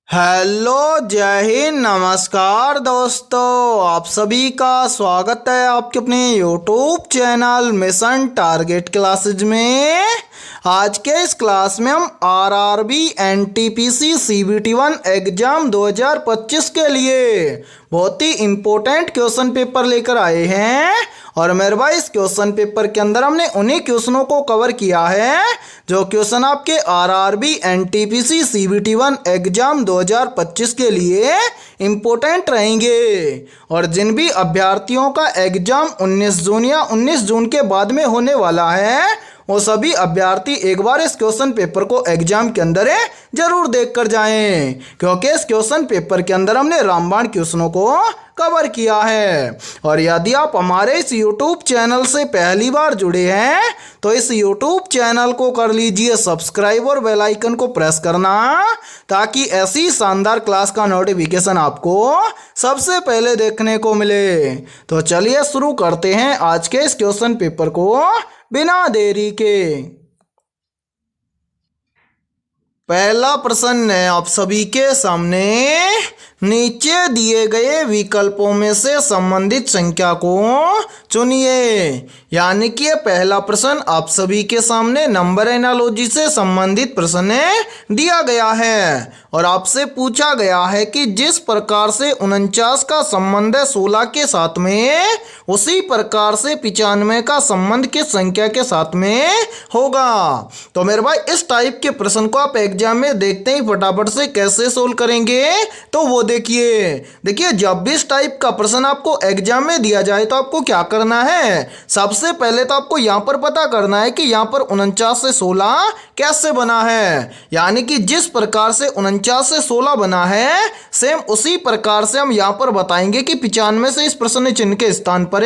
Hello, जय हिंद, नमस्कार दोस्तों। आप सभी का स्वागत है आपके अपने YouTube channel mission target classes में। आज के इस क्लास में हम आरआरबी एनटीपीसी सीबीटी 1 एग्जाम 2025 के लिए बहुत ही इम्पोर्टेंट क्वेश्चन पेपर लेकर आए हैं। और मेरे भाई इस क्वेश्चन पेपर के अंदर हमने उन्हीं क्वेश्चनों को कवर किया है जो क्वेश्चन आपके आरआरबी एनटीपीसी सीबीटी 1 एग्जाम 2025 के लिए इम्पोर्टेंट रहेंगे। और जिन भी अभ्यर्थियों का एग्जाम 19 जून या 19 जून के बाद में होने वाला है वो सभी अभ्यर्थी एक बार इस क्वेश्चन पेपर को एग्जाम के अंदर जरूर देख कर जाएं, क्योंकि इस क्वेश्चन पेपर के अंदर हमने रामबाण क्वेश्चनों को कवर किया है। और यदि आप हमारे इस YouTube चैनल से पहली बार जुड़े हैं तो इस YouTube चैनल को कर लीजिए सब्सक्राइब और बेल आइकन को प्रेस करना, ताकि ऐसी शानदार क्लास का नोटिफिकेशन आपको सबसे पहले देखने को मिले। तो चलिए शुरू करते हैं आज के इस क्वेश्चन पेपर को बिना देरी के। पहला प्रश्न है आप सभी के सामने, नीचे दिए गए विकल्पों में से संबंधित संख्या को चुनिए। यानी कि ये पहला प्रश्न आप सभी के सामने नंबर एनालॉजी से संबंधित प्रश्न दिया गया है और आपसे पूछा गया है कि जिस प्रकार से 49 का संबंध है 16 के साथ में, उसी प्रकार से 95 का संबंध किस संख्या के साथ में होगा। तो मेरे भाई इस टाइप के प्रश्न को आप एग्जाम में देखते ही फटाफट से कैसे सोल्व करेंगे, तो वो देखिए जब भी इस टाइप का प्रश्न आपको एग्जाम में दिया जाए तो आपको क्या करना है। सबसे पहले तो आपको यहां पर पता करना है कि यहां पर 49 से 16 कैसे बना है। यानी कि जिस प्रकार से 49 से 16 बना है सेम उसी प्रकार से हम यहां पर बताएंगे कि 95 से इस प्रश्न चिन्ह के स्थान पर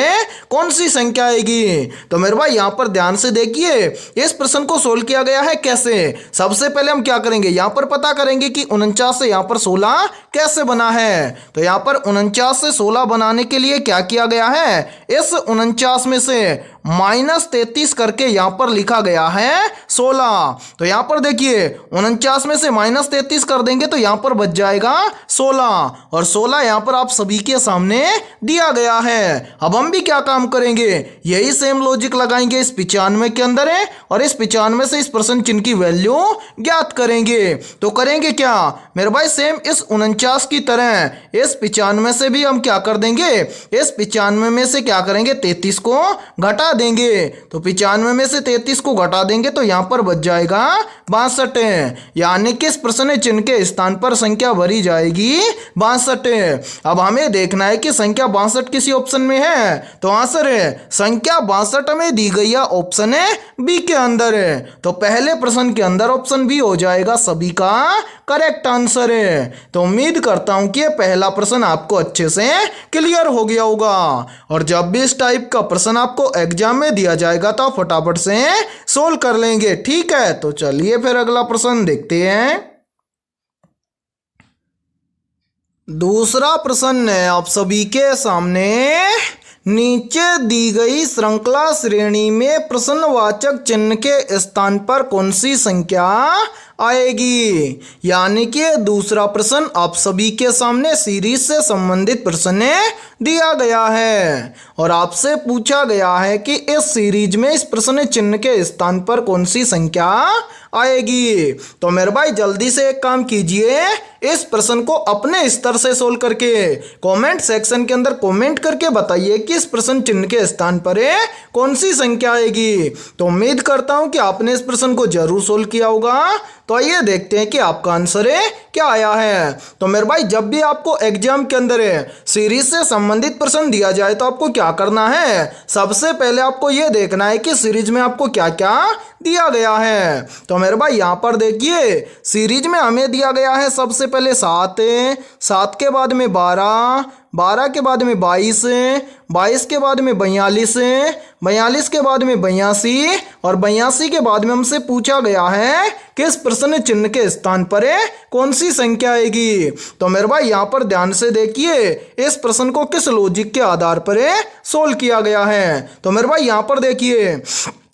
कौन सी संख्या आएगी। तो मेरे भाई यहां पर ध्यान से देखिए इस प्रश्न को सोल्व किया गया है कैसे। सबसे पहले हम क्या करेंगे, यहां पर पता करेंगे कि 49 से यहां पर 16 कैसे बना है। तो यहां पर 49 से 16 बनाने के लिए क्या किया गया है, इस 49 में से -33 करके यहां पर लिखा गया है 16। तो यहां पर देखिए 49 में से -33 कर देंगे तो यहां पर बच जाएगा 16, और 16 यहां पर आप सभी के सामने दिया गया है। अब हम भी क्या काम करेंगे, यही सेम लॉजिक लगाएंगे इस 95 के अंदर और इस 95 से इस प्रश्न चिन्ह की वैल्यू ज्ञात करेंगे। तो करेंगे क्या मेरे भाई, सेम इस 49 की तरह इस 95 से भी हम क्या कर देंगे, इस 95 में से क्या करेंगे 33 को घटा देंगे। तो 95 में से 33 को घटा देंगे तो यहां पर बच जाएगा 62। यानी कि इस प्रश्न चिन्ह के स्थान पर संख्या भरी जाएगी 62। अब हमें देखना है कि संख्या 62 किसी ऑप्शन में है। तो आंसर है संख्या 62 में दी गई है ऑप्शन है बी के अंदर है। तो पहले प्रश्न के अंदर ऑप्शन बी हो जाएगा सभी का करेक्ट आंसर है। तो उम्मीद करता हूं कि यह पहला प्रश्न आपको अच्छे से क्लियर हो गया होगा। और जब भी इस टाइप का प्रश्न आपको एग्जाम में दिया जाएगा तो आप फटाफट से सोल्व कर लेंगे, ठीक है। तो चलिए फिर अगला प्रश्न देखते हैं। दूसरा प्रश्न है आप सभी के सामने, नीचे दी गई श्रृंखला श्रेणी में प्रश्नवाचक चिन्ह के स्थान पर कौन सी संख्या आएगी। यानी कि दूसरा प्रश्न आप सभी के सामने सीरीज से संबंधित प्रश्न दिया गया है और आपसे पूछा गया है कि इस सीरीज में इस प्रश्न चिन्ह के स्थान पर कौन सी संख्या आएगी। तो मेरे भाई जल्दी से एक काम कीजिए, इस प्रश्न को अपने स्तर से सोल्व करके कमेंट सेक्शन के अंदर कमेंट करके बताइए कि इस प्रश्न चिन्ह के स्थान पर कौन सी संख्या आएगी। तो उम्मीद करता हूं कि आपने इस प्रश्न को जरूर सोल्व किया होगा। तो आइए देखते हैं कि आपका आंसर क्या आया है। तो मेरे भाई जब भी आपको एग्जाम के अंदर सीरीज से संबंधित प्रश्न दिया जाए तो आपको क्या करना है, सबसे पहले आपको यह देखना है कि सीरीज में आपको क्या क्या दिया गया है। तो मेरे भाई यहाँ पर देखिए सीरीज में हमें दिया गया है सबसे पहले 7, 7 के बाद में 12, 12 के बाद में 22, 22 के बाद में 42, 42 के बाद में 82 और 82 के बाद में हमसे पूछा गया है कि इस प्रश्न चिन्ह के स्थान पर कौन सी संख्या आएगी। तो मेरे भाई यहाँ पर ध्यान से देखिए इस प्रश्न को किस लॉजिक के आधार पर सोल्व किया गया है। तो मेरे भाई यहाँ पर देखिए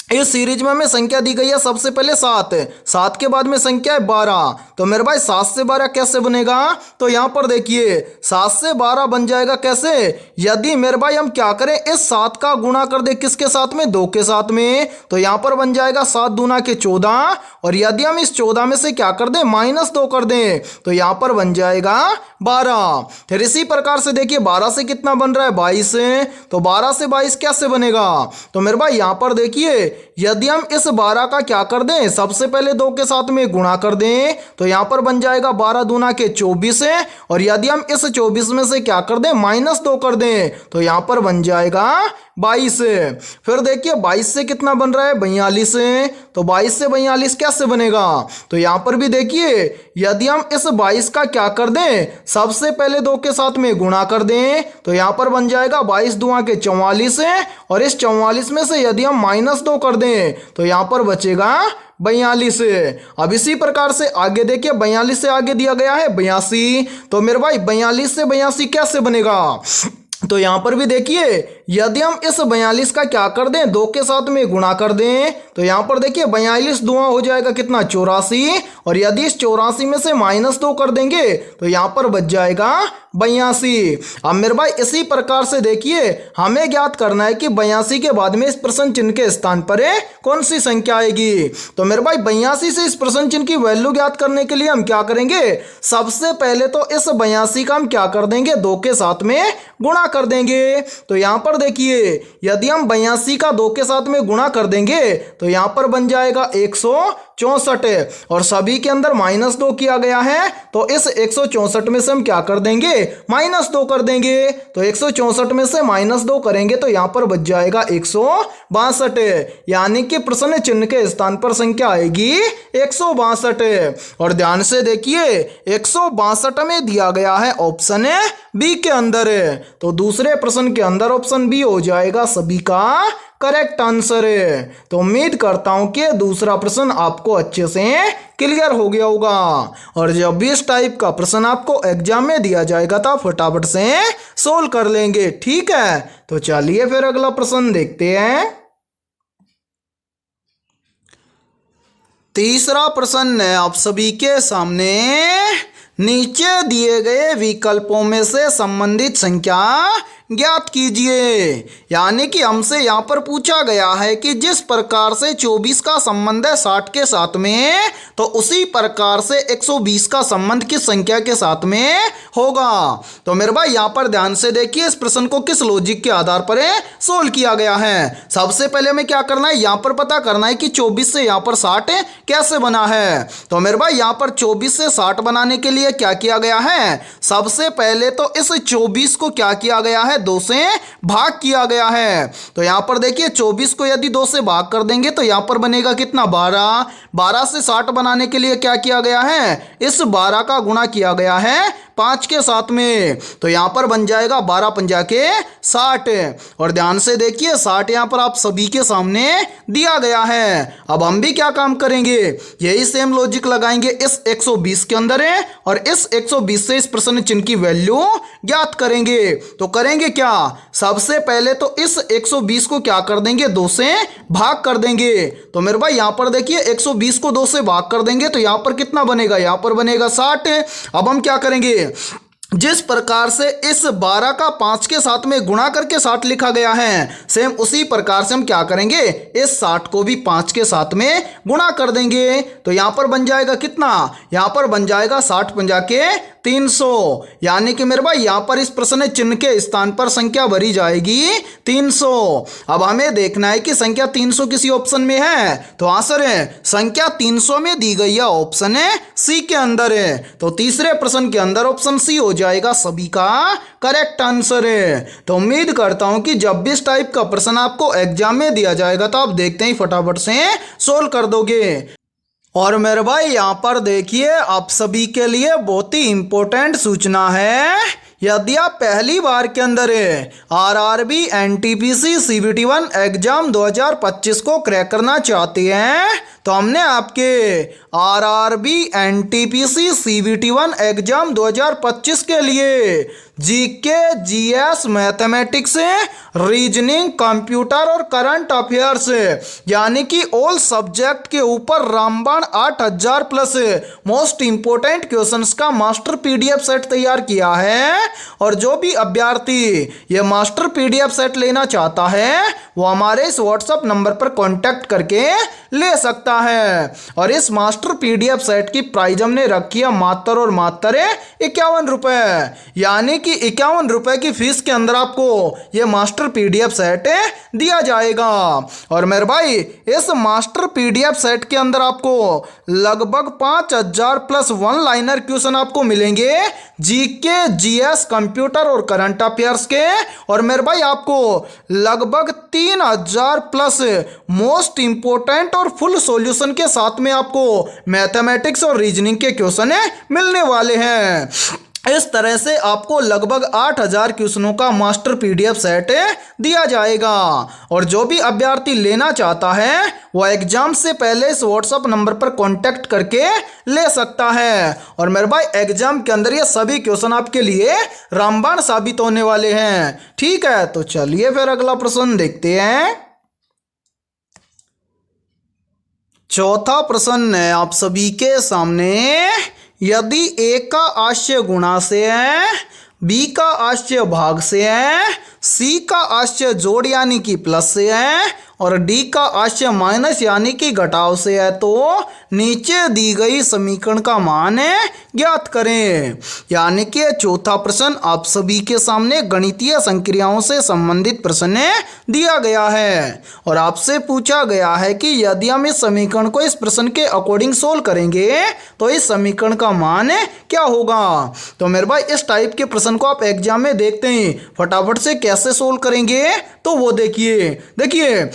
इस सीरीज में हमें संख्या दी गई है सबसे पहले 7, 7 के बाद में संख्या है 12। तो मेरे भाई 7 से 12 कैसे बनेगा? तो यहाँ पर देखिए 7 से 12 बन जाएगा कैसे? यदि मेरे भाई हम क्या करें, इस 7 का गुणा कर दे किसके साथ में? 2 के साथ में। तो यहाँ पर बन जाएगा 7 दूना के 14, और यदि हम इस 14 में से क्या कर दें, -2 कर दें, तो यहाँ पर बन जाएगा 12। फिर इसी प्रकार से देखिए 12 से कितना बन रहा है? 22। तो 12 से 22 कैसे बनेगा? तो मेरे भाई यहाँ पर देखिए यदि हम इस 12 का क्या कर दें, सबसे पहले 2 के साथ में गुणा कर दें, तो यहाँ पर बन जाएगा 12 दूना के 24, और यदि हम इस 24 में से क्या कर दें, -2 कर दें, तो यहाँ पर बन जाएगा 22। फिर देखिए 22 से कितना बन रहा है? 42। तो 22 से 42 कैसे बनेगा? तो यहाँ पर भी देखिए यदि हम इस 22 का क्या कर दें, सबसे पहले 2 के साथ में गुणा कर दें, तो यहाँ पर बन जाएगा 22 दूना के 44, और इस 44 में से यदि हम -2 कर दें, तो यहाँ पर बचेगा 42। अब इसी प्रकार से आगे देखिए 42 से आगे दिया गया है 82। तो मेरे भाई 42 से 82 कैसे बनेगा? तो यहां पर भी देखिए यदि हम इस 42 का क्या कर दें, 2 के साथ में गुणा कर दें, तो यहां पर देखिए 42 दूना हो जाएगा कितना? 84, और यदि इस 84 में से -2 कर देंगे, तो यहां पर बच जाएगा 82। अब मेरे भाई इसी प्रकार से देखिए हमें ज्ञात करना है कि 82 के बाद में इस प्रश्न चिन्ह के स्थान पर कौन सी संख्या आएगी। तो मेरे भाई 82 से इस प्रश्न चिन्ह की वैल्यू ज्ञात करने के लिए हम क्या करेंगे, सबसे पहले तो इस 82 का हम क्या कर देंगे, 2 के साथ में गुणा कर देंगे। तो यहां पर देखिए यदि हम 82 का 2 के साथ में गुणा कर देंगे, तो यहां पर बन जाएगा 164, और सभी के अंदर -2 किया गया है, तो इस 164 में से हम क्या कर देंगे, -2 कर देंगे। तो 164 में से -2 करेंगे, तो यहां पर बच जाएगा 162, यानी कि प्रश्न चिन्ह के स्थान पर संख्या आएगी 162। और ध्यान से देखिए 162 में दिया गया है ऑप्शन बी के अंदर, तो दूसरे प्रश्न के अंदर ऑप्शन बी हो जाएगा सभी का करेक्ट आंसर है। तो उम्मीद करता हूं कि दूसरा प्रश्न आपको अच्छे से क्लियर हो गया होगा, और जब भी इस टाइप का प्रश्न आपको एग्जाम में दिया जाएगा तो आप फटाफट से सोल्व कर लेंगे, ठीक है। तो चलिए फिर अगला प्रश्न देखते हैं। तीसरा प्रश्न है आप सभी के सामने, नीचे दिए गए विकल्पों में से संबंधित संख्या ज्ञात कीजिए। यानी कि हमसे यहाँ पर पूछा गया है कि जिस प्रकार से 24 का संबंध है 60 के साथ में, तो उसी प्रकार से 120 का संबंध किस संख्या के साथ में होगा। तो मेरे भाई यहाँ पर ध्यान से देखिए इस प्रश्न को किस लॉजिक के आधार पर सोल्व किया गया है। सबसे पहले हमें क्या करना है, यहाँ पर पता करना है कि 24 से यहाँ पर 60 कैसे बना है। तो मेरे भाई यहाँ पर 24 से 60 बनाने के लिए क्या किया गया है, सबसे पहले तो इस 24 को क्या किया गया है, 2 से भाग किया गया है। तो यहां पर देखिए 24 को यदि 2 से भाग कर देंगे तो यहां पर बनेगा कितना, 12। 12 से 60 बनाने के लिए क्या किया गया है, इस 12 का गुणा किया गया है 5 के साथ में, तो यहां पर बन जाएगा 12 पंजा के 60। और ध्यान से देखिए 60 यहां पर आप सभी के सामने दिया गया है। अब हम भी क्या काम करेंगे, यही सेम लॉजिक लगाएंगे इस 120 के अंदर है, और इस 120 से इस प्रश्न चिन्ह की वैल्यू ज्ञात करेंगे। तो करेंगे क्या, सबसे पहले तो इस 120 को क्या कर देंगे, 2 से भाग कर देंगे। तो मेरे भाई यहां पर देखिए 120 को 2 से भाग कर देंगे तो यहां पर कितना बनेगा, यहां पर बनेगा 60। अब हम क्या करेंगे, जिस प्रकार से इस 12 का 5 के साथ में गुणा करके 60 लिखा गया है, सेम उसी प्रकार से हम क्या करेंगे, इस 60 को भी 5 के साथ में गुणा कर देंगे। तो यहां पर बन जाएगा कितना, यहां पर बन जाएगा 60 पंजा के 300, यानी कि मेरे भाई यहां पर इस प्रश्न चिन्ह के स्थान पर संख्या भरी जाएगी 300। अब हमें देखना है कि संख्या 300 किसी ऑप्शन में है, तो आंसर है संख्या 300 में दी गई है ऑप्शन है सी के अंदर है। तो तीसरे प्रश्न के अंदर ऑप्शन सी हो जाएगा सभी का करेक्ट आंसर है। तो उम्मीद करता हूं कि जब भी इस टाइप का प्रश्न आपको एग्जाम में दिया जाएगा तो आप देखते ही फटाफट से सोल्व कर दोगे। और मेरे भाई यहाँ पर देखिए आप सभी के लिए बहुत ही इंपॉर्टेंट सूचना है, यदि आप पहली बार के अंदर आरआरबी एनटीपीसी सीबीटी 1 एग्जाम 2025 को क्रैक करना चाहते हैं तो हमने आपके आरआरबी एनटीपीसी सीबीटी1 एग्जाम 2025 के लिए GK GS mathematics reasoning computer और करंट अफेयर्स यानी कि ऑल सब्जेक्ट के ऊपर रामबाण 8000 प्लस मोस्ट इंपोर्टेंट क्वेश्चंस का मास्टर पीडीएफ सेट तैयार किया है। और जो भी अभ्यर्थी ये मास्टर पीडीएफ सेट लेना चाहता है वो हमारे इस व्हाट्सएप नंबर पर कांटेक्ट करके ले सकता है। और इस मास्टर पीडीएफ सेट की प्राइस हमने रखी है मात्र और मात्र 51 रुपए, यानी कि 51 रुपए की फीस के अंदर आपको ये मास्टर पीडीएफ सेट दिया जाएगा। और मेरे भाई इस मास्टर पीडीएफ सेट के अंदर आपको लगभग 5000 प्लस वन लाइनर क्वेश्चन आपको मिलेंगे जीके जीएस कंप्यूटर और करंट अफेयर्स के। और मेरे भाई आपको लगभग 3000 प्लस मोस्ट इंपोर्टेंट और फुल सॉल्यूशन के साथ में आपको मैथमेटिक्स और रीजनिंग के क्वेश्चन मिलने वाले हैं। इस तरह से आपको लगभग 8000 क्वेश्चनों का मास्टर पीडीएफ सेट दिया जाएगा। और जो भी अभ्यर्थी लेना चाहता है वो एग्जाम से पहले इस व्हाट्सएप नंबर पर कांटेक्ट करके ले सकता है। और मेरे भाई एग्जाम के अंदर ये सभी क्वेश्चन आपके लिए रामबाण साबित होने वाले हैं। ठीक है, तो चलिए फिर अगला प्रश्न देखते हैं। चौथा प्रश्न है आप सभी के सामने। यदि ए का आश्चर्य गुणा से है, बी का आश्चर्य भाग से है, सी का आश्चर्य जोड़ यानी कि प्लस से है और डी का आश्चर्य माइनस यानी कि घटाव से है, तो नीचे दी गई समीकरण का मान ज्ञात करें। यानी कि चौथा प्रश्न आप सभी के सामने गणितीय संक्रियाओं से संबंधित प्रश्न दिया गया है और आपसे पूछा गया है कि यदि हम इस समीकरण को इस प्रश्न के अकॉर्डिंग सोल्व करेंगे तो इस समीकरण का मान क्या होगा। तो मेरे भाई इस टाइप के प्रश्न को आप एग्जाम में देखते हैं, फटाफट से कैसे सोल्व करेंगे तो वो देखिए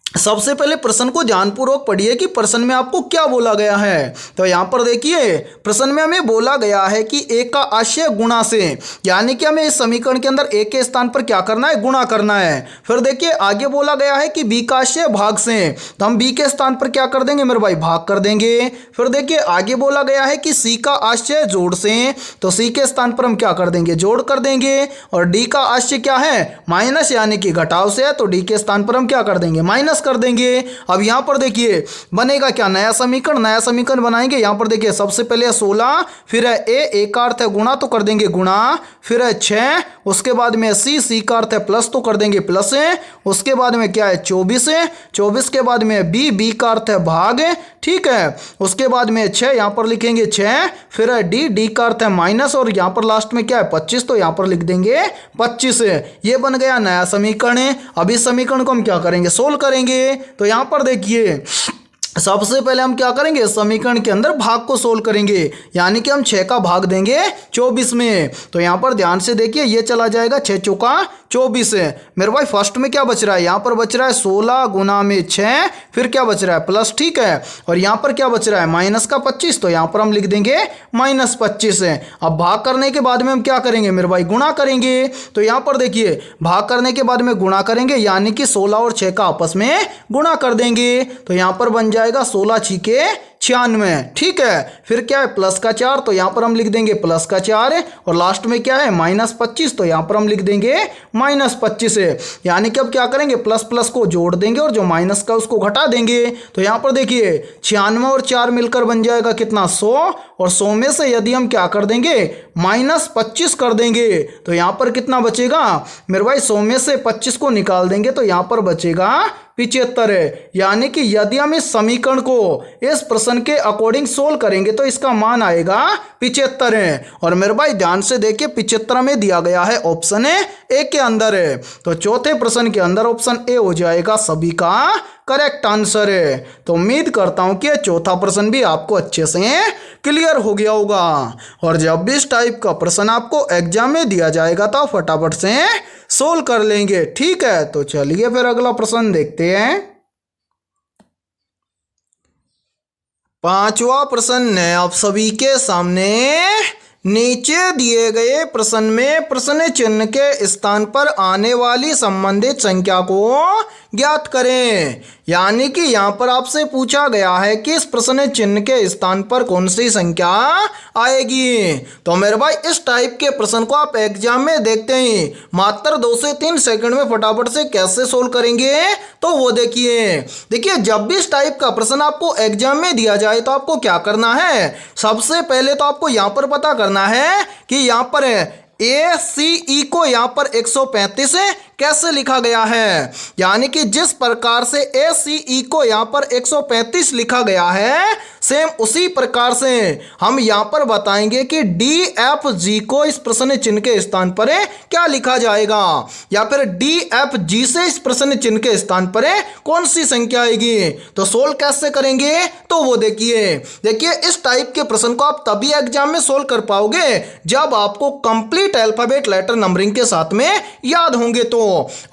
सबसे पहले प्रश्न को ध्यानपूर्वक पढ़िए कि प्रश्न में आपको क्या बोला गया है। तो यहाँ पर देखिए प्रश्न में हमें बोला गया है कि ए का आश्चर्य गुणा से, यानी कि हमें इस समीकरण के अंदर ए के स्थान पर क्या करना है, गुणा करना है। फिर देखिए आगे बोला गया है कि बी का आश्चर्य भाग से, तो हम बी के स्थान पर क्या कर देंगे मेरे भाई, भाग कर देंगे। फिर देखिए आगे बोला गया है कि सी का आश्चर्य जोड़ से, तो सी के स्थान पर हम क्या कर देंगे, जोड़ कर देंगे। और डी का आश्चर्य क्या है, माइनस यानी कि घटाव से है, तो डी के स्थान पर हम क्या कर देंगे, माइनस कर देंगे। अब यहां पर देखिए बनेगा क्या, नया समीकरण बनाएंगे। यहां पर देखिए सबसे पहले 16, फिर है ए का अर्थ है गुणा तो कर देंगे गुणा, फिर है 6, उसके बाद में सी का अर्थ है प्लस तो कर देंगे प्लस, उसके बाद में क्या है 24 के बाद में बी का अर्थ है भाग, ठीक है। उसके बाद में 6 यहां पर लिखेंगे 6, फिर है डी का अर्थ है माइनस और यहां पर लास्ट में क्या है 25, तो यहां पर लिख देंगे 25। ये बन गया नया समीकरण। अब इस समीकरण को हम क्या करेंगे, सोल्व करेंगे। तो यहां पर देखिए सबसे पहले हम क्या करेंगे, समीकरण के अंदर भाग को सोल्व करेंगे, यानी कि हम 6 का भाग देंगे 24 में। तो यहां पर ध्यान से देखिए ये चला जाएगा 6 चौका 24 मेरे भाई। फर्स्ट में क्या बच रहा है, यहां पर बच रहा है 16 गुना में 6, फिर क्या बच रहा है प्लस, ठीक है। और यहां पर क्या बच रहा है माइनस का 25, तो यहां पर हम लिख देंगे -25। अब भाग करने के बाद में हम क्या करेंगे मेरे भाई, गुणा करेंगे। तो यहां पर देखिए भाग करने के बाद में गुणा करेंगे, यानी कि 16 और 6 का आपस में गुणा कर देंगे। तो यहां पर बन जाएगा 16 छिके 96, ठीक है। फिर क्या है प्लस का 4, तो यहां पर हम लिख देंगे प्लस का 4, और लास्ट में क्या है -25, तो यहां पर हम लिख देंगे -25। यानी कि अब क्या करेंगे, प्लस प्लस को जोड़ देंगे और जो माइनस का उसको घटा देंगे। तो यहां पर देखिए 96 और 4 मिलकर बन जाएगा कितना, 100, और 100 में से यदि हम क्या कर देंगे -25 कर देंगे तो यहां पर कितना बचेगा मेरे भाई, 100 में से 25 को निकाल देंगे तो यहां पर बचेगा 75। यानी कि यदि हम इस समीकरण को इस प्रश्न के अकॉर्डिंग सोल्व करेंगे तो इसका मान आएगा 75। और मेरे भाई ध्यान से देखिए 75 में दिया गया है ऑप्शन ए के अंदर है, तो चौथे प्रश्न के अंदर ऑप्शन ए हो जाएगा सभी का करेक्ट आंसर है। तो उम्मीद करता हूं कि चौथा प्रश्न भी आपको अच्छे से क्लियर हो गया होगा। और जब भी इस टाइप का प्रश्न आपको एग्जाम में दिया जाएगा तो फटाफट से सोल्व कर लेंगे, ठीक है। तो चलिए फिर अगला प्रश्न देखते हैं। पांचवा प्रश्न है आप सभी के सामने। नीचे दिए गए प्रश्न में प्रश्न चिन्ह के स्थान पर आने वाली संबंधित संख्या को ज्ञात करें। यानी कि यहाँ पर आपसे पूछा गया है कि इस प्रश्न चिन्ह के स्थान पर कौन सी संख्या आएगी। तो मेरे भाई इस टाइप के प्रश्न को आप एग्जाम में देखते ही मात्र 2 से 3 सेकंड में फटाफट से कैसे सोल्व करेंगे, तो वो देखिए जब भी इस टाइप का प्रश्न आपको एग्जाम में दिया जाए तो आपको क्या करना है, सबसे पहले तो आपको यहाँ पर पता करना है कि यहाँ पर ACE को यहाँ पर 135 कैसे लिखा गया है। यानी कि जिस प्रकार से ACE को यहाँ पर 135 लिखा गया है, सेम उसी प्रकार से हम यहाँ पर बताएंगे कि DFG को इस प्रश्न चिन्ह के स्थान पर क्या लिखा जाएगा, या फिर DFG से इस प्रश्न चिन्ह के स्थान पर कौन सी संख्या आएगी। तो सोल्व कैसे करेंगे, तो वो देखिए इस टाइप के प्रश्न को आप तभी एग्जाम में सोल्व कर पाओगे जब आपको कंप्लीट अल्फाबेट लेटर नंबरिंग के साथ में याद होंगे। तो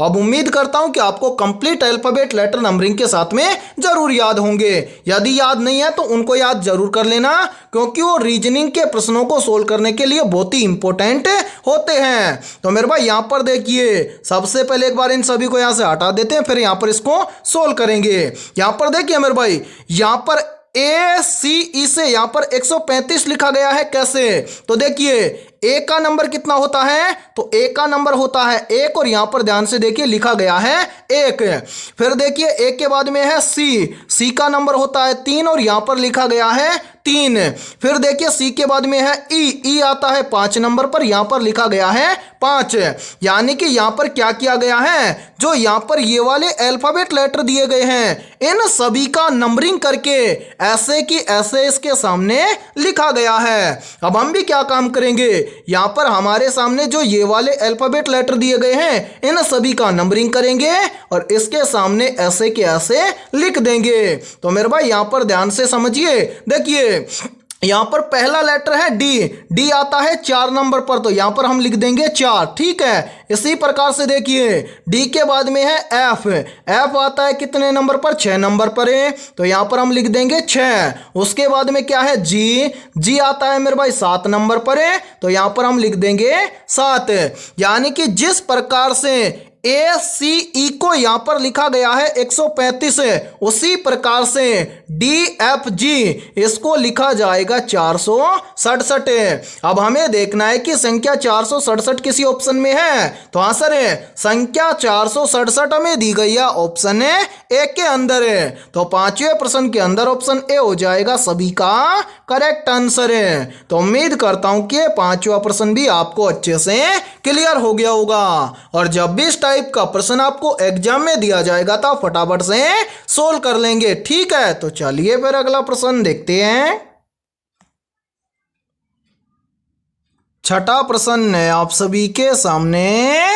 अब उम्मीद करता हूं कि आपको कंप्लीट अल्फाबेट लेटर नंबरिंग के साथ में जरूर याद होंगे। यदि याद नहीं है तो उनको याद जरूर कर लेना, क्योंकि वो रीजनिंग के प्रश्नों को सोल्व करने के लिए बहुत ही इंपॉर्टेंट होते हैं। तो मेरे भाई यहां पर देखिए, सबसे पहले एक बार इन सभी को यहां से हटा देते हैं, फिर यहां पर इसको सोल्व करेंगे। यहां पर देखिए मेरे भाई, यहां पर ACE से यहां पर 135 लिखा गया है कैसे, तो देखिए A का नंबर कितना होता है, तो A का नंबर होता है 1, और यहां पर ध्यान से देखिए लिखा गया है 1। फिर देखिए A के बाद में है C का नंबर होता है 3, और यहां पर लिखा गया है 3। फिर देखिए C के बाद में है E आता है 5 नंबर पर, यहां पर लिखा गया है 5। यानी कि यहां पर क्या किया गया है, जो यहां पर ये वाले अल्फाबेट लेटर दिए गए हैं इन सभी का नंबरिंग करके ऐसे कि ऐसे इसके सामने लिखा गया है। अब हम भी क्या काम करेंगे, यहां पर हमारे सामने जो ये वाले अल्फाबेट लेटर दिए गए हैं इन सभी का नंबरिंग करेंगे और इसके सामने ऐसे के ऐसे लिख देंगे। तो मेरे भाई यहां पर ध्यान से समझिए, देखिए यहां पर पहला लेटर है डी आता है 4 नंबर पर, तो यहां पर हम लिख देंगे 4, ठीक है। इसी प्रकार से देखिए डी के बाद में है एफ आता है कितने नंबर पर, 6 नंबर पर है, तो यहां पर हम लिख देंगे 6। उसके बाद में क्या है जी आता है मेरे भाई 7 नंबर पर है, तो यहां पर हम लिख देंगे 7। यानी कि जिस प्रकार से ACE को यहां पर लिखा गया है 135, उसी प्रकार से DFG इसको लिखा जाएगा 467। अब हमें देखना है कि संख्या 467 किसी ऑप्शन में है, तो हाँ सर संख्या 467 हमें दी गई है ऑप्शन ए के अंदर है, तो 5वें प्रश्न के अंदर ऑप्शन ए हो जाएगा सभी का करेक्ट आंसर है। तो उम्मीद करता हूं कि 5वां प्रश्न भी आपको अच्छे से क्लियर हो गया होगा, और जब भी इस टाइप का प्रश्न आपको एग्जाम में दिया जाएगा तो फटाफट से सोल्व कर लेंगे, ठीक है। तो चलिए फिर अगला प्रश्न देखते हैं। छठा प्रश्न है आप सभी के सामने,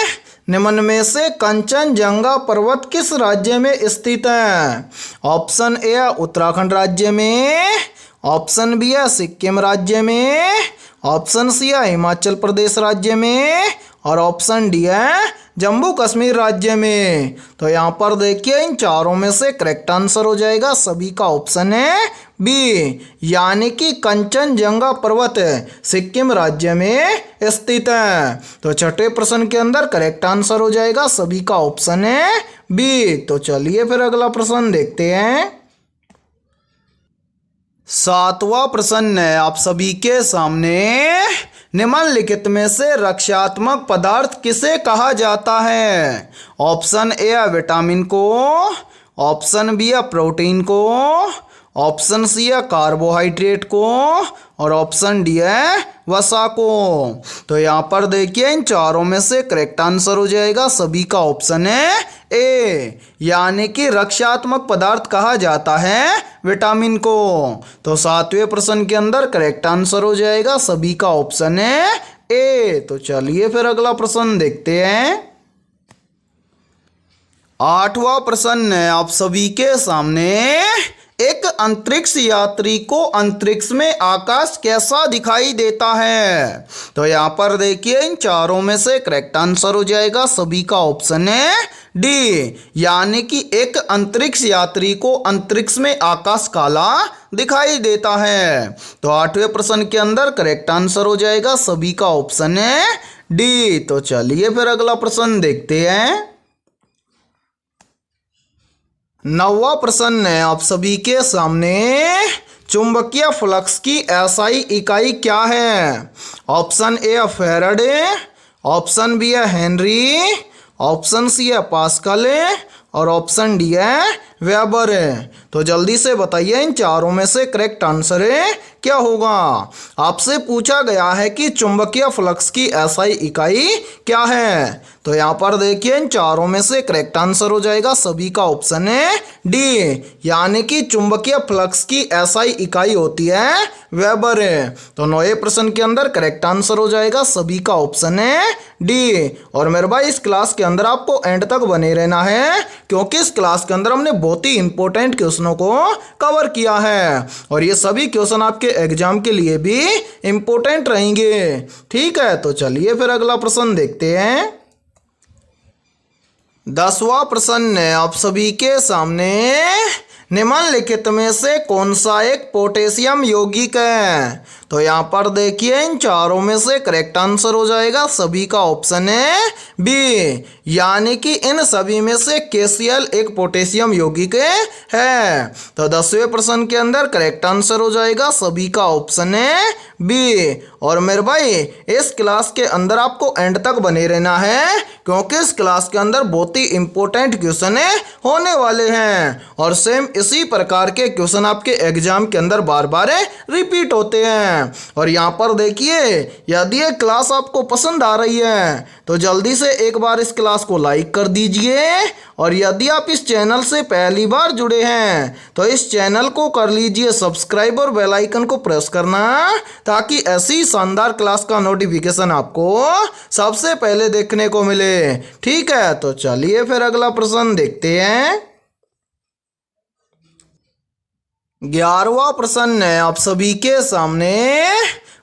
निम्न में से कंचनजंगा पर्वत किस राज्य में स्थित है। ऑप्शन ए है उत्तराखंड राज्य में, ऑप्शन बी है सिक्किम राज्य में, ऑप्शन सी है हिमाचल प्रदेश राज्य में, और ऑप्शन डी है जम्मू कश्मीर राज्य में। तो यहाँ पर देखिए इन चारों में से करेक्ट आंसर हो जाएगा सभी का ऑप्शन है बी, यानी कि कंचनजंगा पर्वत सिक्किम राज्य में स्थित है। तो छठे प्रश्न के अंदर करेक्ट आंसर हो जाएगा सभी का ऑप्शन है बी। तो चलिए फिर अगला प्रश्न देखते हैं। 7वां प्रश्न है आप सभी के सामने, निम्नलिखित में से रक्षात्मक पदार्थ किसे कहा जाता है। ऑप्शन ए है विटामिन को, ऑप्शन बी है प्रोटीन को, ऑप्शन सी है कार्बोहाइड्रेट को, और ऑप्शन डी है वसा को। तो यहाँ पर देखिए इन चारों में से करेक्ट आंसर हो जाएगा सभी का ऑप्शन है ए, यानी कि रक्षात्मक पदार्थ कहा जाता है विटामिन को। तो 7वें प्रश्न के अंदर करेक्ट आंसर हो जाएगा सभी का ऑप्शन है ए। तो चलिए फिर अगला प्रश्न देखते हैं। 8वां प्रश्न है आप सभी के सामने, एक अंतरिक्ष यात्री को अंतरिक्ष में आकाश कैसा दिखाई देता है। तो यहाँ पर देखिए इन चारों में से करेक्ट आंसर हो जाएगा सभी का ऑप्शन है डी, यानी कि एक अंतरिक्ष यात्री को अंतरिक्ष में आकाश काला दिखाई देता है। तो 8वें प्रश्न के अंदर करेक्ट आंसर हो जाएगा सभी का ऑप्शन है डी। तो चलिए फिर अगला प्रश्न देखते हैं। 9वां प्रश्न है आप सभी के सामने, चुंबकीय फ्लक्स की एसआई इकाई क्या है? ऑप्शन ए है फैराडे, ऑप्शन बी है हेनरी, ऑप्शन सी है पास्कल और ऑप्शन डी है वेबर। तो जल्दी से बताइए इन चारों में से करेक्ट आंसर क्या होगा। आपसे पूछा गया है कि चुंबकीय फ्लक्स की एसआई इकाई क्या है। तो यहाँ पर देखिए इन चारों में से करेक्ट आंसर हो जाएगा सभी का ऑप्शन है डी, यानी कि चुंबकीय फ्लक्स की एसआई इकाई होती है वेबर। तो 9वें प्रश्न के अंदर करेक्ट आंसर हो जाएगा सभी का ऑप्शन है डी। और मेरे भाई इस क्लास के अंदर आपको एंड तक बने रहना है, क्योंकि इस क्लास के अंदर हमने बहुत ही इंपॉर्टेंट क्वेश्चनों को कवर किया है और ये सभी क्वेश्चन आपके एग्जाम के लिए भी इंपॉर्टेंट रहेंगे। ठीक है, तो चलिए फिर अगला प्रश्न देखते हैं। 10वां प्रश्न है आप सभी के सामने, निम्नलिखित में से कौन सा एक पोटेशियम यौगिक है? तो यहाँ पर देखिए इन चारों में से करेक्ट आंसर हो जाएगा सभी का ऑप्शन है बी, यानी कि इन सभी में से KCl एक पोटेशियम यौगिक है। तो 10वें प्रश्न के अंदर करेक्ट आंसर हो जाएगा सभी का ऑप्शन है बी। और मेरे भाई इस क्लास के अंदर आपको एंड तक बने रहना है, क्योंकि इस क्लास के अंदर बहुत ही इंपॉर्टेंट क्वेश्चन होने वाले हैं और सेम इसी प्रकार के क्वेश्चन आपके एग्जाम के अंदर बार बार रिपीट होते हैं। और यहाँ पर देखिए यदि ये क्लास आपको पसंद आ रही है तो जल्दी से एक बार इस क्लास को लाइक कर दीजिए, और यदि आप इस चैनल से पहली बार जुड़े हैं तो इस चैनल को कर लीजिए सब्सक्राइब और बेल आइकन को प्रेस करना, ताकि ऐसी शानदार क्लास का नोटिफिकेशन आपको सबसे पहले देखने को मिले। ठीक है, तो चलिए फिर अगला प्रश्न देखते हैं। 11वां प्रश्न है आप सभी के सामने,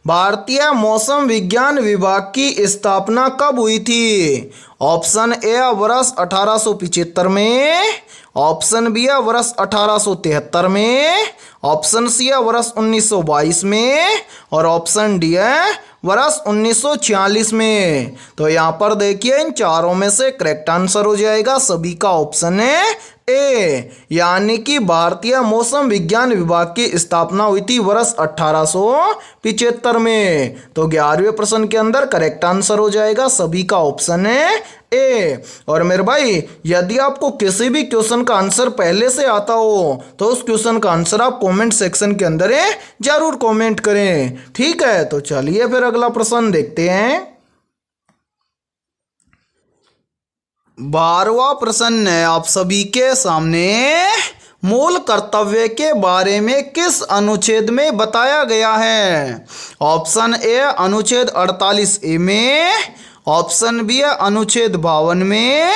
भारतीय मौसम विज्ञान विभाग की स्थापना कब हुई थी? ऑप्शन ए वर्ष 1875 में, ऑप्शन बी है वर्ष 1873 में, ऑप्शन सी है वर्ष 1922 में और ऑप्शन डी है वर्ष 1946 में। तो यहाँ पर देखिए इन चारों में से करेक्ट आंसर हो जाएगा सभी का ऑप्शन है ए, यानी कि भारतीय मौसम विज्ञान विभाग की स्थापना हुई थी वर्ष 1875 में। तो 11वें प्रश्न के अंदर करेक्ट आंसर हो जाएगा सभी का ऑप्शन है ए। और मेरे भाई यदि आपको किसी भी क्वेश्चन का आंसर पहले से आता हो तो उस क्वेश्चन का आंसर आप कमेंट सेक्शन के अंदर जरूर कमेंट करें। ठीक है, तो चलिए फिर अगला प्रश्न देखते हैं। 12वां प्रश्न है आप सभी के सामने, मूल कर्तव्य के बारे में किस अनुच्छेद में बताया गया है? ऑप्शन ए अनुच्छेद 48A में, ऑप्शन बी है अनुच्छेद 52 में,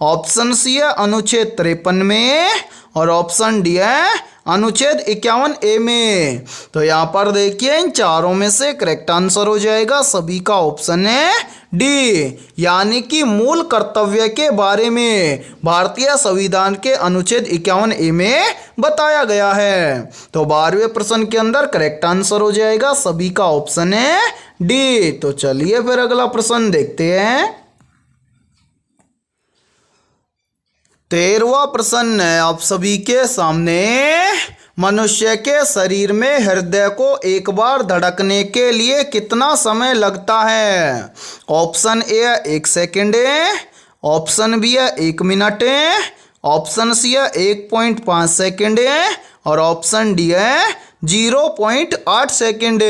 ऑप्शन सी है अनुच्छेद 53 में और ऑप्शन डी है अनुच्छेद 51A में। तो यहाँ पर देखिए इन चारों में से करेक्ट आंसर हो जाएगा सभी का ऑप्शन है डी, यानी कि मूल कर्तव्य के बारे में भारतीय संविधान के अनुच्छेद 51A में बताया गया है। तो 12वें प्रश्न के अंदर करेक्ट आंसर हो जाएगा सभी का ऑप्शन है डी। तो चलिए फिर अगला प्रश्न देखते हैं। 13वां प्रश्न है आप सभी के सामने, मनुष्य के शरीर में हृदय को एक बार धड़कने के लिए कितना समय लगता है? ऑप्शन ए है 1 सेकेंड, ऑप्शन बी है 1 मिनट, ऑप्शन सी है 1.5 सेकेंड और ऑप्शन डी है 0.8 सेकेंड।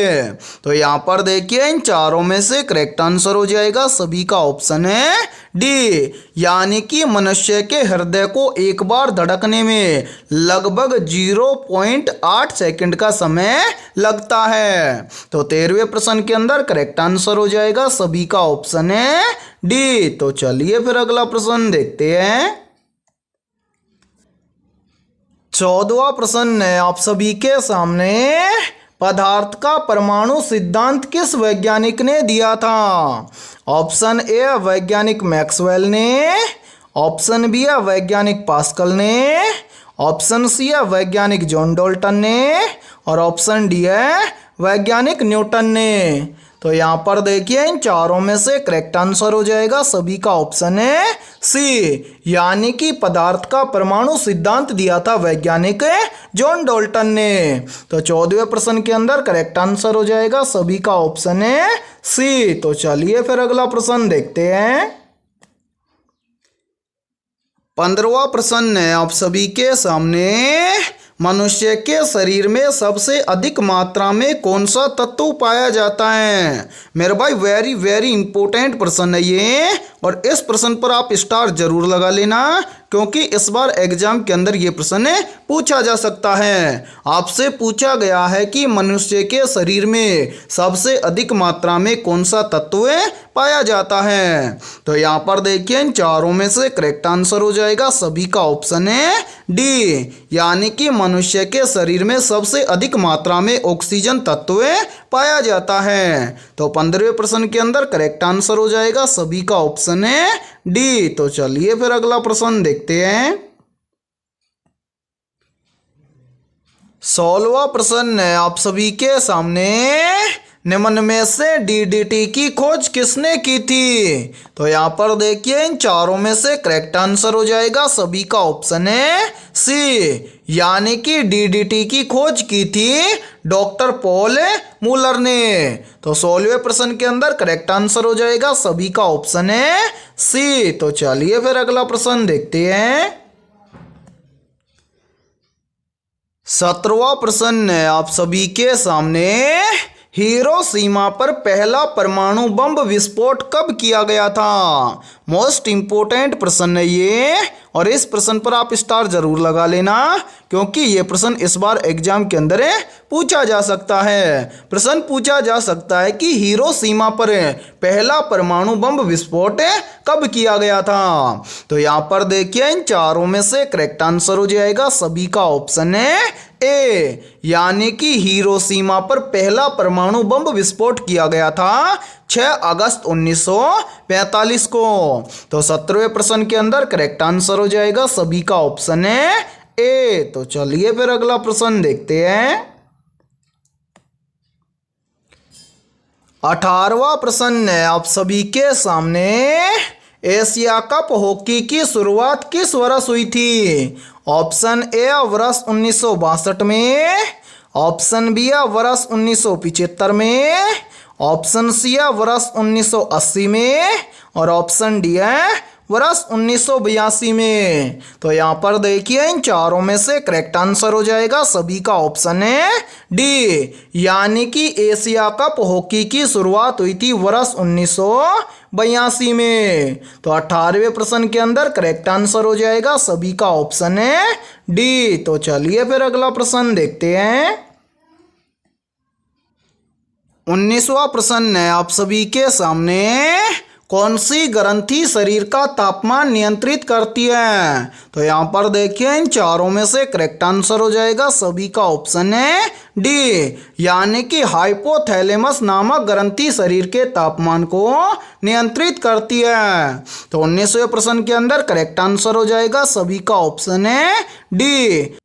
तो यहाँ पर देखिए इन चारों में से करेक्ट आंसर हो जाएगा सभी का ऑप्शन है डी, यानी कि मनुष्य के हृदय को एक बार धड़कने में लगभग 0.8 सेकेंड का समय लगता है। तो 13वें प्रश्न के अंदर करेक्ट आंसर हो जाएगा सभी का ऑप्शन है डी। तो चलिए फिर अगला प्रश्न देखते हैं। 14वां प्रश्न है आप सभी के सामने, पदार्थ का परमाणु सिद्धांत किस वैज्ञानिक ने दिया था? ऑप्शन ए वैज्ञानिक मैक्सवेल ने, ऑप्शन बी है वैज्ञानिक पास्कल ने, ऑप्शन सी है वैज्ञानिक जॉन डाल्टन ने और ऑप्शन डी है वैज्ञानिक न्यूटन ने। तो यहाँ पर देखिए इन चारों में से करेक्ट आंसर हो जाएगा सभी का ऑप्शन है सी, यानी कि पदार्थ का परमाणु सिद्धांत दिया था वैज्ञानिक जॉन डाल्टन ने। तो 14वें प्रश्न के अंदर करेक्ट आंसर हो जाएगा सभी का ऑप्शन है सी। तो चलिए फिर अगला प्रश्न देखते हैं। 15वां प्रश्न है आप सभी के सामने, मनुष्य के शरीर में सबसे अधिक मात्रा में कौन सा तत्व पाया जाता है। मेरे भाई वेरी वेरी इंपॉर्टेंट प्रश्न है ये, और इस प्रश्न पर आप स्टार जरूर लगा लेना, क्योंकि इस बार एग्जाम के अंदर ये प्रश्न पूछा जा सकता है। आपसे पूछा गया है कि मनुष्य के शरीर में सबसे अधिक मात्रा में कौन सा तत्व पाया जाता है। तो यहाँ पर देखिए इन चारों में से करेक्ट आंसर हो जाएगा सभी का ऑप्शन है डी, यानी कि मनुष्य के शरीर में सबसे अधिक मात्रा में ऑक्सीजन तत्व पाया जाता है। तो 15वें प्रश्न के अंदर करेक्ट आंसर हो जाएगा सभी का ऑप्शन है डी। तो चलिए फिर अगला प्रश्न देखते हैं। 16वां प्रश्न है आप सभी के सामने, निम्न में से डीडीटी की खोज किसने की थी। तो यहाँ पर देखिए इन चारों में से करेक्ट आंसर हो जाएगा सभी का ऑप्शन है सी, यानी कि डीडीटी की खोज की थी डॉक्टर पॉल मूलर ने। तो 16वें प्रश्न के अंदर करेक्ट आंसर हो जाएगा सभी का ऑप्शन है सी। तो चलिए फिर अगला प्रश्न देखते हैं। 17वां प्रश्न है आप सभी के सामने, हिरोशिमा पर पहला परमाणु बम विस्फोट कब किया गया था। मोस्ट इंपोर्टेंट प्रश्न है ये, और इस प्रश्न पर आप स्टार जरूर लगा लेना, क्योंकि ये प्रश्न इस बार एग्जाम के अंदर पूछा जा सकता है। प्रश्न पूछा जा सकता है कि हिरोशिमा पर पहला परमाणु बम विस्फोट कब किया गया था। तो यहाँ पर देखिए इन चारों में से करेक्ट आंसर हो जाएगा सभी का ऑप्शन है ए, यानी कि हिरोशिमा पर पहला परमाणु बम विस्फोट किया गया था 6 अगस्त 1945 को। तो 17वें प्रश्न के अंदर करेक्ट आंसर हो जाएगा सभी का ऑप्शन है ए। तो चलिए फिर अगला प्रश्न देखते हैं। 18वां प्रश्न है आप सभी के सामने, एशिया कप हॉकी की शुरुआत किस वर्ष हुई थी। ऑप्शन ए वर्ष 1962 में, ऑप्शन बी वर्ष 1975 में, ऑप्शन सी वर्ष 1980 में, और ऑप्शन डी है वर्ष 1982 में। तो यहाँ पर देखिए इन चारों में से करेक्ट आंसर हो जाएगा सभी का ऑप्शन है डी, यानी कि एशिया कप हॉकी की शुरुआत हुई थी वर्ष 1982 में। तो 18वें प्रश्न के अंदर करेक्ट आंसर हो जाएगा सभी का ऑप्शन है डी। तो चलिए फिर अगला प्रश्न देखते हैं। 19वां प्रश्न है आप सभी के सामने, कौन सी ग्रंथि शरीर का तापमान नियंत्रित करती है। तो यहाँ पर देखिए इन चारों में से करेक्ट आंसर हो जाएगा सभी का ऑप्शन है डी, यानी कि हाइपोथैलेमस नामक ग्रंथि शरीर के तापमान को नियंत्रित करती है। तो 19वें प्रश्न के अंदर करेक्ट आंसर हो जाएगा सभी का ऑप्शन है डी।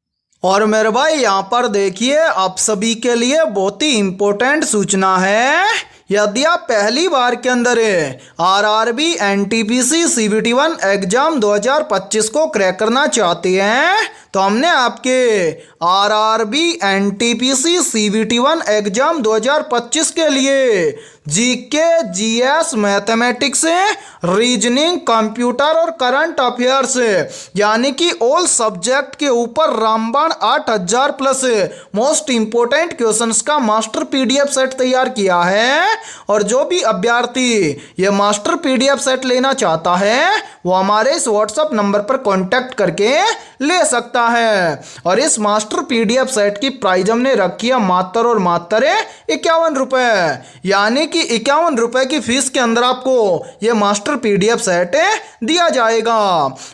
और मेरे भाई यहाँ पर देखिए आप सभी के लिए बहुत ही इम्पोर्टेंट सूचना है, यदि आप पहली बार के अंदर आरआरबी एनटीपीसी सीबीटी1 एग्जाम 2025 को क्रैक करना चाहते हैं, तो हमने आपके आरआरबी एनटीपीसी सीबीटी1 एग्जाम 2025 के लिए GK, GS, mathematics, reasoning, computer और करंट अफेयर्स यानी कि ऑल सब्जेक्ट के ऊपर रामबाण 8000 प्लस मोस्ट इंपोर्टेंट क्वेश्चंस का मास्टर पीडीएफ सेट तैयार किया है। और जो भी अभ्यर्थी ये मास्टर पीडीएफ सेट लेना चाहता है वो हमारे इस व्हाट्सएप नंबर पर कांटेक्ट करके ले सकता है। और इस मास्टर पीडीएफ सेट की प्राइस हमने रखी है मात्र और मात्र 51 रुपये, यानी कि 51 रुपये की फीस के अंदर आपको ये मास्टर पीडीएफ सेट दिया जाएगा।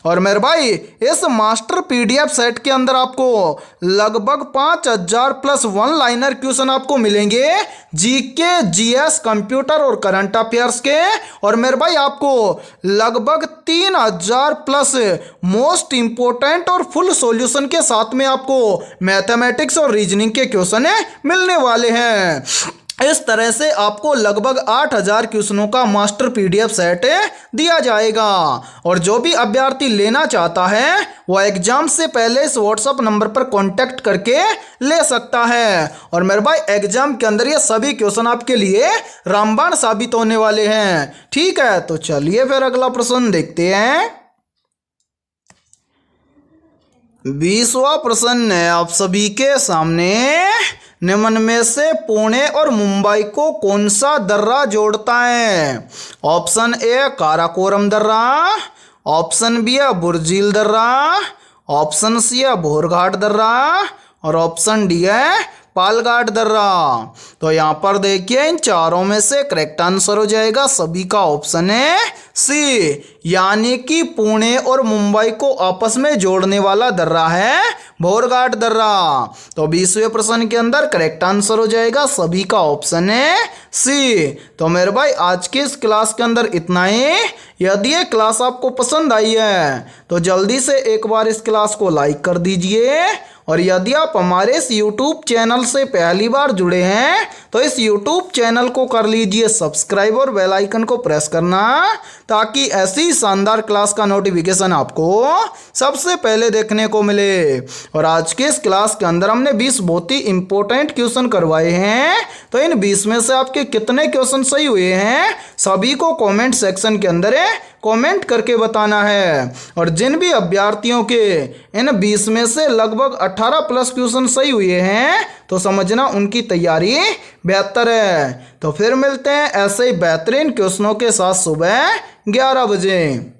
और मेरे भाई इस मास्टर पीडीएफ सेट के अंदर आपको लगभग 5000 प्लस वन लाइनर क्वेश्चन आपको मिलेंगे जीके, जीएस, कंप्यूटर और करंट अफेयर्स के। और मेरे भाई आपको लगभग 3000 प्लस मोस्ट इंपोर्टेंट और फुल सॉल्यूशन के साथ में आपको मैथमेटिक्स और रीजनिंग के क्वेश्चन मिलने वाले हैं। इस तरह से आपको लगभग 8000 क्वेश्चनों का मास्टर पीडीएफ सेट दिया जाएगा। और जो भी अभ्यर्थी लेना चाहता है वो एग्जाम से पहले इस व्हाट्सएप नंबर पर कांटेक्ट करके ले सकता है। और मेरे भाई एग्जाम के अंदर ये सभी क्वेश्चन आपके लिए रामबाण साबित होने वाले हैं। ठीक है, तो चलिए फिर अगला प्रश्न देखते हैं। 20वां प्रश्न है आप सभी के सामने, निम्न में से पुणे और मुंबई को कौन सा दर्रा जोड़ता है? ऑप्शन ए काराकोरम दर्रा, ऑप्शन बी है बुर्जील दर्रा, ऑप्शन सी है भोरघाट दर्रा और ऑप्शन डी है पालघाट दर्रा। तो यहाँ पर देखिए इन चारों में से करेक्ट आंसर हो जाएगा सभी का ऑप्शन है सी, यानी कि पुणे और मुंबई को आपस में जोड़ने वाला दर्रा है भोरघाट दर्रा। तो 20वें प्रश्न के अंदर करेक्ट आंसर हो जाएगा सभी का ऑप्शन है सी। तो मेरे भाई आज के इस क्लास के अंदर इतना ही। यदि ये क्लास आपको पसंद आई है तो जल्दी से एक बार इस क्लास को लाइक कर दीजिए। और यदि आप हमारे इस YouTube चैनल से पहली बार जुड़े हैं तो इस YouTube चैनल को कर लीजिए सब्सक्राइब और बेल आइकन को प्रेस करना, ताकि ऐसी शानदार क्लास का नोटिफिकेशन आपको सबसे पहले देखने को मिले। और आज के इस क्लास के अंदर हमने 20 बहुत ही इंपॉर्टेंट क्वेश्चन करवाए हैं। तो इन 20 में से आपके कितने क्वेश्चन सही हुए हैं सभी को कमेंट सेक्शन के अंदर कमेंट करके बताना है। और जिन भी अभ्यर्थियों के इन 20 में से लगभग 18 प्लस क्वेश्चन सही हुए हैं तो समझना उनकी तैयारी बेहतर है। तो फिर मिलते हैं ऐसे ही बेहतरीन क्वेश्चनों के साथ सुबह 11 बजे।